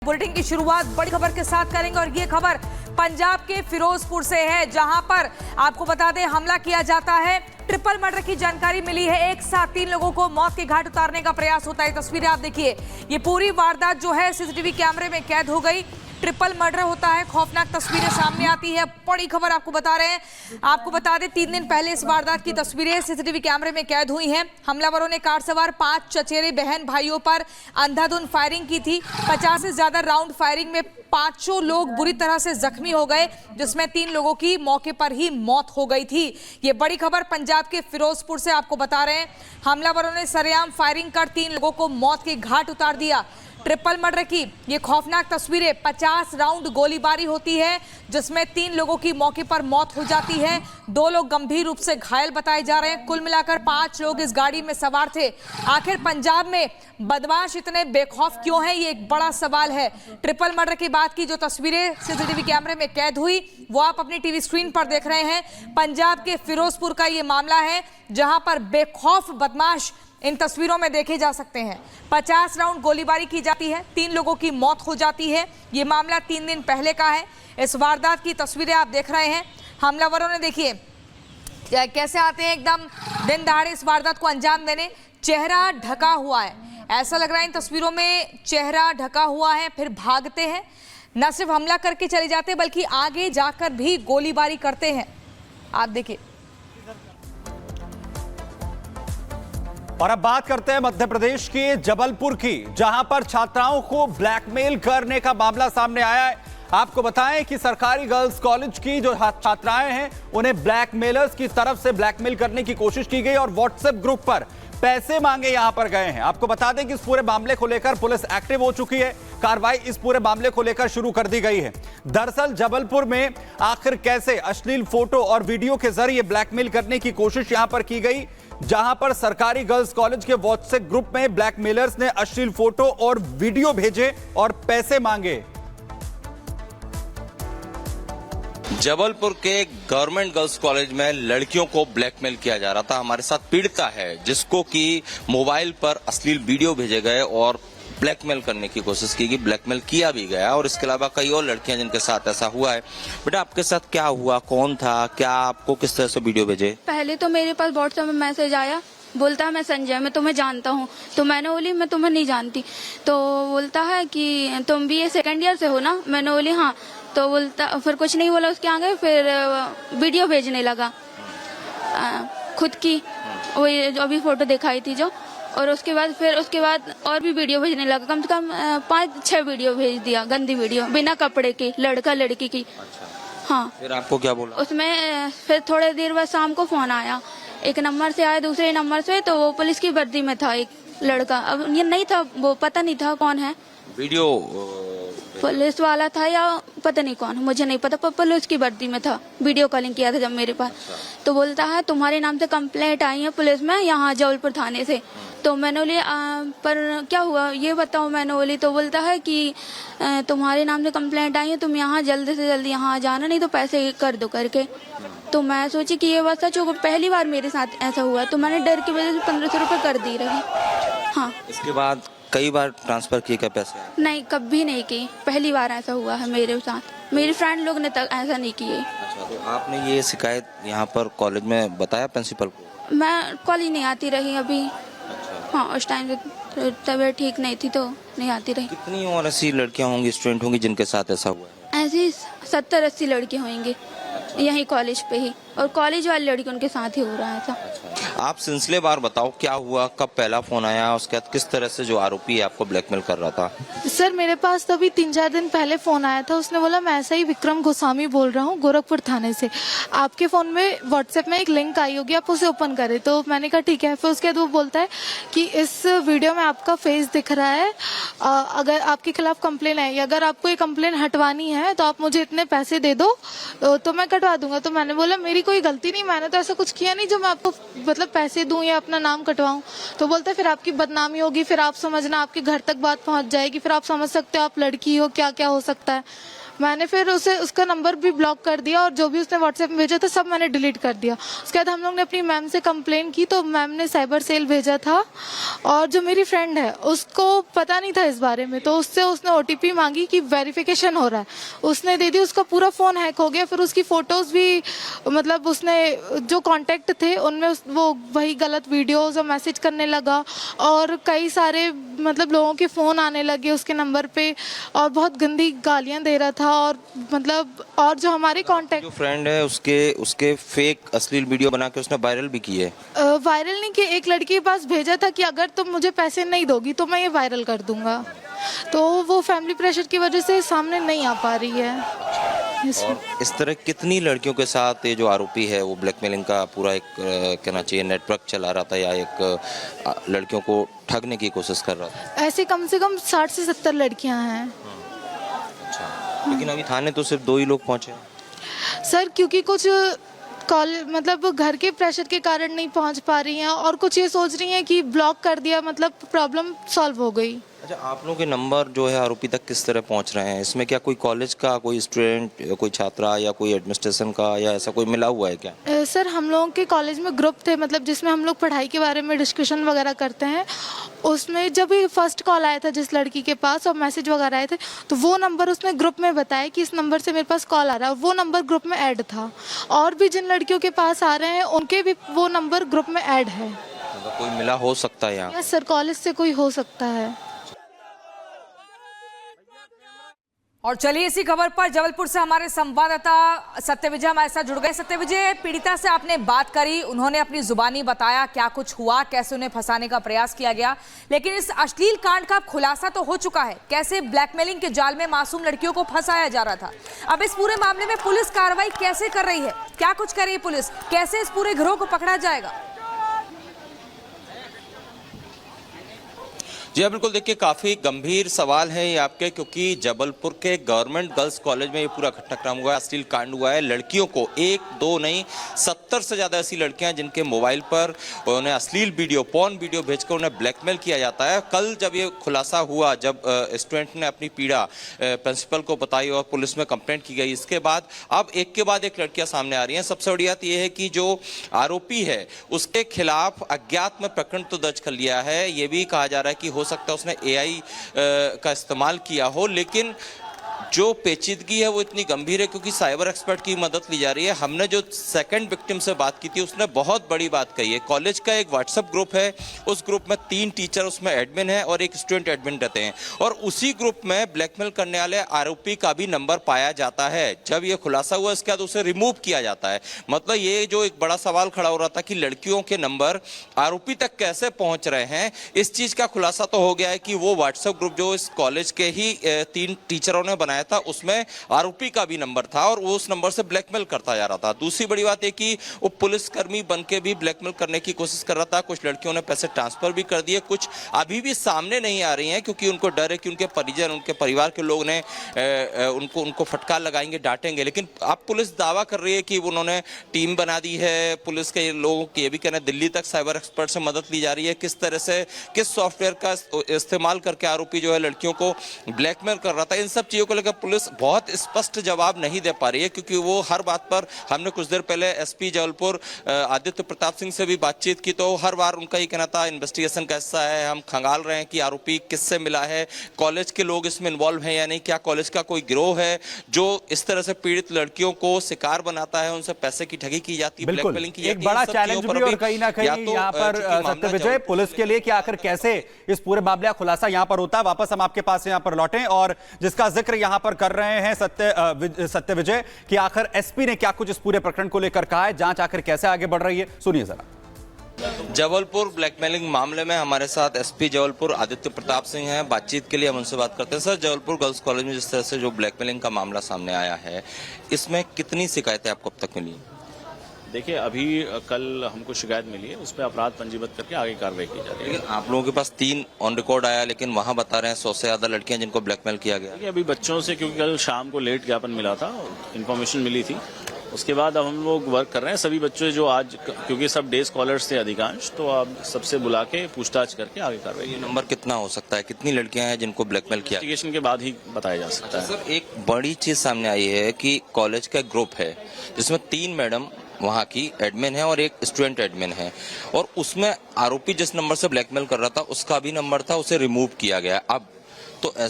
Bulletin की शुरुआत बड़ी खबर के साथ करेंगे और ये खबर पंजाब के फिरोजपुर से है, जहां पर आपको बता दें हमला किया जाता है। ट्रिपल मर्डर की जानकारी मिली है। एक साथ 3 लोगों को मौत के घाट उतारने का प्रयास होता है। तस्वीरें आप देखिए, ये पूरी वारदात जो है सीसीटीवी कैमरे में कैद हो गई। ट्रिपल मर्डर होता है, खौफनाक तस्वीरें सामने आती है। बड़ी खबर आपको बता रहे हैं। आपको बता दें 3 दिन पहले इस वारदात की तस्वीरें सीसीटीवी कैमरे में कैद हुई हैं। हमलावरों ने कार सवार 5 चचेरे बहन भाइयों पर अंधाधुंध फायरिंग की थी। 50 से ज्यादा राउंड फायरिंग में 5 लोग बुरी तरह से जख्मी हो गए, जिसमें 3 लोगों की मौके पर ही मौत हो गई थी। ये बड़ी खबर पंजाब के फिरोजपुर से आपको बता रहे हैं। हमलावरों ने सरेआम फायरिंग कर 3 लोगों को मौत के घाट उतार दिया। ट्रिपल मर्डर की ये खौफनाक तस्वीरें, 50 राउंड गोलीबारी होती है, जिसमें 3 लोगों की मौके पर मौत हो जाती है। 2 लोग गंभीर रूप से घायल बताए जा रहे हैं। कुल मिलाकर 5 लोग इस गाड़ी में सवार थे। आखिर पंजाब में बदमाश इतने बेखौफ क्यों हैं, ये एक बड़ा सवाल है। ट्रिपल मर्डर की बात की जो तस्वीरें सीसीटीवी कैमरे में कैद हुई, वो आप अपनी टीवी स्क्रीन पर देख रहे हैं। पंजाब के फिरोजपुर का ये मामला है, जहां पर बेखौफ बदमाश इन तस्वीरों में देखे जा सकते हैं। 50 राउंड गोलीबारी की जाती है, 3 लोगों की मौत हो जाती है। ये मामला 3 दिन पहले का है। इस वारदात की तस्वीरें आप देख रहे हैं। हमलावरों ने देखिए कैसे आते हैं एकदम दिन दहाड़े इस वारदात को अंजाम देने। चेहरा ढका हुआ है, ऐसा लग रहा है इन तस्वीरों में चेहरा ढका हुआ है, फिर भागते हैं। न सिर्फ हमला करके चले जाते बल्कि आगे जाकर भी गोलीबारी करते हैं। आप देखिए। और अब बात करते हैं मध्य प्रदेश के जबलपुर की, जहां पर छात्राओं को ब्लैकमेल करने का मामला सामने आया है। आपको बताएं कि सरकारी गर्ल्स कॉलेज की जो छात्राएं हैं, उन्हें ब्लैकमेलर्स की तरफ से ब्लैकमेल करने की कोशिश की गई और व्हाट्सएप ग्रुप पर पैसे मांगे यहां पर गए हैं। आपको बता दें कि इस पूरे मामले को लेकर पुलिस एक्टिव हो चुकी है। कार्रवाई इस पूरे मामले को लेकर शुरू कर दी गई है। दरअसल जबलपुर में आखिर कैसे अश्लील फोटो और वीडियो के जरिए ब्लैकमेल करने की कोशिश यहां पर की गई, जहां पर सरकारी गर्ल्स कॉलेज के व्हाट्सएप ग्रुप में ब्लैकमेलर्स ने अश्लील फोटो और वीडियो भेजे और पैसे मांगे। जबलपुर के गवर्नमेंट गर्ल्स कॉलेज में लड़कियों को ब्लैकमेल किया जा रहा था। हमारे साथ पीड़िता है, जिसको कि मोबाइल पर अश्लील वीडियो भेजे गए और ब्लैकमेल करने की कोशिश की गई, ब्लैकमेल किया भी गया। और इसके अलावा कई और लड़कियां जिनके साथ ऐसा हुआ है। बेटा, आपके साथ क्या हुआ, कौन था, क्या आपको किस तरह से वीडियो भेजे? पहले तो मेरे पास व्हाट्सएप में मैसेज आया, बोलता है मैं संजय, मैं तुम्हें जानता हूँ। तो मैंने बोली मैं तुम्हें नहीं जानती। तो बोलता है कि तुम भी ये सेकंड ईयर से हो ना? मैंने बोली हाँ। तो बोलता, फिर कुछ नहीं बोला उसके आगे, फिर वीडियो भेजने लगा खुद की, वही अभी फोटो दिखाई थी जो। और उसके बाद और भी वीडियो भेजने लगा। कम से कम 5-6 वीडियो भेज दिया, गंदी वीडियो, बिना कपड़े की, लड़का लड़की की। हाँ। फिर आपको क्या बोला? उसमें फिर थोड़ी देर बाद शाम को फोन आया, एक नंबर से आया, दूसरे नंबर से, तो वो पुलिस की वर्दी में था एक लड़का। अब ये नहीं था, वो पता नहीं था कौन है। वीडियो पुलिस वाला था या पता नहीं कौन, मुझे नहीं पता, पर पुलिस की वर्दी में था। वीडियो कॉलिंग किया था जब मेरे पास। तो बोलता है तुम्हारे नाम से कंप्लेंट आई है पुलिस में, यहाँ जबलपुर थाने से। तो मैंने बोली पर क्या हुआ ये बताओ, मैंने बोली। तो बोलता है कि तुम्हारे नाम से कंप्लेंट आई है, तुम यहाँ जल्द से जल्द यहाँ आ जाना, नहीं तो पैसे कर दो करके। तो मैं सोची कि ये बात सच होगा, पहली बार मेरे साथ ऐसा हुआ। तो मैंने डर की वजह से 1500 रुपये कर दी रही। हाँ। इसके बाद कई बार ट्रांसफर किए क्या पैसे? नहीं, कभी नहीं की, पहली बार ऐसा हुआ है मेरे साथ। मेरे फ्रेंड लोग ने तक ऐसा नहीं किए। अच्छा, तो आपने ये शिकायत यहाँ पर कॉलेज में बताया प्रिंसिपल को? मैं कॉलेज नहीं आती रही अभी। अच्छा। हाँ, उस टाइम से तबीयत ठीक नहीं थी तो नहीं आती रही। कितनी और ऐसी लड़कियां होंगी, स्टूडेंट होंगी जिनके साथ ऐसा हुआ है? ऐसी 70-80 लड़की होंगी यही कॉलेज पे ही, और कॉलेज वाली लड़की उनके साथ ही हो रहा है ऐसा। आप सिलसिलेवार बताओ, क्या हुआ, कब पहला फोन आया, उसके बाद किस तरह से जो आरोपी है आपको ब्लैकमेल कर रहा था? सर, मेरे पास तभी 3-4 दिन पहले फोन आया था। उसने बोला मैं ऐसा ही विक्रम गोस्वामी बोल रहा हूँ गोरखपुर थाने से, आपके फोन में व्हाट्सएप में एक लिंक आई होगी, आप उसे ओपन करें। तो मैंने कहा ठीक है। फिर उसके बाद वो बोलता है कि इस वीडियो में आपका फेस दिख रहा है, अगर आपके खिलाफ कंप्लेन है या अगर आपको ये कंप्लेन हटवानी है तो आप मुझे इतने पैसे दे दो तो मैं कटवा दूंगा। तो मैंने बोला मेरी कोई गलती नहीं, मैंने तो ऐसा कुछ किया नहीं जो मैं आपको मतलब पैसे दूं या अपना नाम कटवाऊं। तो बोलते फिर आपकी बदनामी होगी, फिर आप समझना आपके घर तक बात पहुंच जाएगी, फिर आप समझ सकते हो आप लड़की हो, क्या क्या हो सकता है। मैंने फिर उसे उसका नंबर भी ब्लॉक कर दिया और जो भी उसने व्हाट्सएप में भेजा था सब मैंने डिलीट कर दिया। उसके बाद हम लोग ने अपनी मैम से कंप्लेन की तो मैम ने साइबर सेल भेजा था और जो मेरी फ्रेंड है उसको पता नहीं था इस बारे में, तो उससे उसने OTP मांगी कि वेरिफिकेशन हो रहा है, उसने दे दी। उसका पूरा फ़ोन हैक हो गया। फिर उसकी फ़ोटोज़ भी मतलब उसने जो कॉन्टैक्ट थे उनमें वो वही गलत वीडियोज़ और मैसेज करने लगा और कई सारे मतलब लोगों के फ़ोन आने लगे उसके नंबर पे और बहुत गंदी गालियाँ दे रहा था और मतलब और जो हमारे कॉन्टैक्ट जो फ्रेंड है उसके फेक अश्लील वीडियो बना के उसने वायरल भी किए। वायरल नहीं किया, एक लड़की के पास भेजा था कि अगर तुम मुझे पैसे नहीं दोगी तो मैं ये वायरल कर दूंगा, तो वो फैमिली प्रेशर की वजह से सामने नहीं आ पा रही है। और इस तरह कितनी लड़कियों के साथ ये जो आरोपी है वो ब्लैकमेलिंग का पूरा एक कहना चाहिए नेटवर्क चला रहा था या एक लड़कियों को ठगने की कोशिश कर रहा था? ऐसे कम से कम 60 से 70 लड़कियां हैं। अच्छा, लेकिन अभी थाने तो सिर्फ 2 ही लोग पहुंचे सर, क्योंकि कुछ कॉलेज मतलब घर के प्रेशर के कारण नहीं पहुंच पा रही हैं और कुछ ये सोच रही हैं कि ब्लॉक कर दिया मतलब प्रॉब्लम सॉल्व हो गई। अच्छा, आप लोगों के नंबर जो है आरोपी तक किस तरह पहुंच रहे हैं? इसमें क्या कोई कॉलेज का कोई स्टूडेंट, कोई छात्रा या कोई एडमिनिस्ट्रेशन का या ऐसा कोई मिला हुआ है क्या? सर, हम लोगों के कॉलेज में ग्रुप थे मतलब जिसमें हम लोग पढ़ाई के बारे में डिस्कशन वगैरह करते हैं। उसमें जब ये फर्स्ट कॉल आया था जिस लड़की के पास और मैसेज वगैरह आए थे तो वो नंबर उसने ग्रुप में बताया कि इस नंबर से मेरे पास कॉल आ रहा है, वो नंबर ग्रुप में ऐड था और भी जिन लड़कियों के पास आ रहे हैं उनके भी वो नंबर ग्रुप में ऐड है। मतलब कोई मिला हो सकता है यहाँ? यस सर, कॉलेज से कोई हो सकता है। और चलिए इसी खबर पर जबलपुर से हमारे संवाददाता सत्यविजय हमारे साथ जुड़ गए। सत्यविजय, पीड़िता से आपने बात करी, उन्होंने अपनी जुबानी बताया क्या कुछ हुआ, कैसे उन्हें फंसाने का प्रयास किया गया, लेकिन इस अश्लील कांड का खुलासा तो हो चुका है। कैसे ब्लैकमेलिंग के जाल में मासूम लड़कियों को फंसाया जा रहा था। अब इस पूरे मामले में पुलिस कार्रवाई कैसे कर रही है, क्या कुछ कर रही है पुलिस, कैसे इस पूरे गिरोह को पकड़ा जाएगा? जी बिल्कुल, देखिए काफ़ी गंभीर सवाल है ये आपके, क्योंकि जबलपुर के गवर्नमेंट गर्ल्स कॉलेज में ये पूरा घटनाक्रम हुआ है, अश्लील कांड हुआ है। लड़कियों को 1, 2 नहीं 70 से ज़्यादा ऐसी लड़कियां जिनके मोबाइल पर उन्हें अश्लील वीडियो, पॉर्न वीडियो भेजकर उन्हें ब्लैकमेल किया जाता है। कल जब ये खुलासा हुआ, जब स्टूडेंट ने अपनी पीड़ा प्रिंसिपल को बताई और पुलिस में कंप्लेंट की गई, इसके बाद अब एक के बाद एक लड़कियाँ सामने आ रही हैं। सबसे बड़ी बात यह है कि जो आरोपी है उसके खिलाफ अज्ञात में प्रकरण तो दर्ज कर लिया है। ये भी कहा जा रहा है कि हो सकता है उसने AI का इस्तेमाल किया हो, लेकिन जो पेचीदगी है वो इतनी गंभीर है क्योंकि साइबर एक्सपर्ट की मदद ली जा रही है। हमने जो सेकंड विक्टिम से बात की थी उसने बहुत बड़ी बात कही है। कॉलेज का एक व्हाट्सएप ग्रुप है, उस ग्रुप में 3 टीचर उसमें एडमिन है और एक स्टूडेंट एडमिन रहते हैं, और उसी ग्रुप में ब्लैकमेल करने वाले आरोपी का भी नंबर पाया जाता है। जब ये खुलासा हुआ इसके बाद उसे रिमूव किया जाता है। मतलब ये जो एक बड़ा सवाल खड़ा हो रहा था कि लड़कियों के नंबर आरोपी तक कैसे पहुंच रहे हैं, इस चीज का खुलासा तो हो गया है कि वो व्हाट्सएप ग्रुप जो इस कॉलेज के ही 3 टीचरों ने बनाया था उसमें आरोपी का भी नंबर था और वो उस नंबर से ब्लैकमेल करता जा रहा था। दूसरी बड़ी बात है कि वो पुलिसकर्मी बनके भी ब्लैकमेल करने की कोशिश कर रहा था। कुछ लड़कियों ने पैसे ट्रांसफर भी कर दिए, कुछ अभी भी सामने नहीं आ रही हैं क्योंकि उनको डर है कि उनके परिजन, उनके परिवार के लोग ने उनको फटकार लगाएंगे, डांटेंगे। लेकिन अब पुलिस दावा कर रही है कि उन्होंने टीम बना दी है। पुलिस के लोगों की ये भी कहना है दिल्ली तक साइबर एक्सपर्ट से मदद ली जा रही है, किस तरह से, किस सॉफ्टवेयर का इस्तेमाल करके आरोपी जो है लड़कियों को ब्लैकमेल कर रहा था। इन सब चीज़ों को लेकर पुलिस बहुत स्पष्ट जवाब नहीं दे पा रही है क्योंकि वो हर बात पर, हमने कुछ देर पहले SP जबलपुर आदित्य प्रताप सिंह से भी बातचीत की तो हर बार उनका ही कहना था इन्वेस्टिगेशन कैसा है, हम खंगाल रहे हैं कि आरोपी किससे मिला है, कॉलेज के लोग इसमें इन्वॉल्व हैं या नहीं, क्या कॉलेज का कोई गिरोह है जो इस तरह से पीड़ित लड़कियों को शिकार बनाता है, उनसे पैसे की ठगी की जाती है, ब्लैकमेलिंग की जाती है। एक बड़ा चैलेंज भी और कहीं ना कहीं यहाँ पर सत्यविजय पुलिस के लिए कि आखिर कैसे इस पूरे मामले का खुलासा यहाँ पर होता है। वापस हम आपके पास यहाँ पर लौटें और जिसका जिक्र यहाँ पर कर रहे हैं सत्यविजय कि आखिर SP ने क्या कुछ इस पूरे प्रकरण को लेकर कहा है, जांच आखिर कैसे आगे बढ़ रही है, सुनिए जरा। जबलपुर ब्लैकमेलिंग मामले में हमारे साथ SP जबलपुर आदित्य प्रताप सिंह हैं। बातचीत के लिए हम उनसे बात करते हैं। सर, जबलपुर गर्ल्स कॉलेज में जिस तरह से जो ब्लैकमेलिंग का मामला सामने आया है, इसमें कितनी शिकायतें आपको अब तक मिली? देखिए, अभी कल हमको शिकायत मिली है, उस पर अपराध पंजीबद्ध करके आगे कार्रवाई की जा रही है। लेकिन आप लोगों के पास 3 ऑन रिकॉर्ड आया, लेकिन वहां बता रहे हैं 100 से ज्यादा लड़कियां जिनको ब्लैकमेल किया गया। अभी बच्चों से, क्योंकि कल शाम को लेट ज्ञापन मिला था, इन्फॉर्मेशन मिली थी, उसके बाद अब हम लोग वर्क कर रहे हैं सभी बच्चों जो आज, क्योंकि सब डे स्कॉलर्स थे अधिकांश, तो अब सबसे बुला के पूछताछ करके आगे कार्रवाई ये नंबर कितना हो सकता है, कितनी लड़कियां हैं जिनको ब्लैकमेल किया? इन्वेस्टिगेशन के बाद ही बताया जा सकता है। सर, एक बड़ी चीज सामने आई है कि कॉलेज का ग्रुप है जिसमें 3 मैडम वहाँ की एडमिन है और एक स्टूडेंट एडमिन है, और उसमें आरोपी जिस नंबर से ब्लैकमेल कर रहा था उसका भी नंबर था, उसे रिमूव किया गया। अब तो ऐसे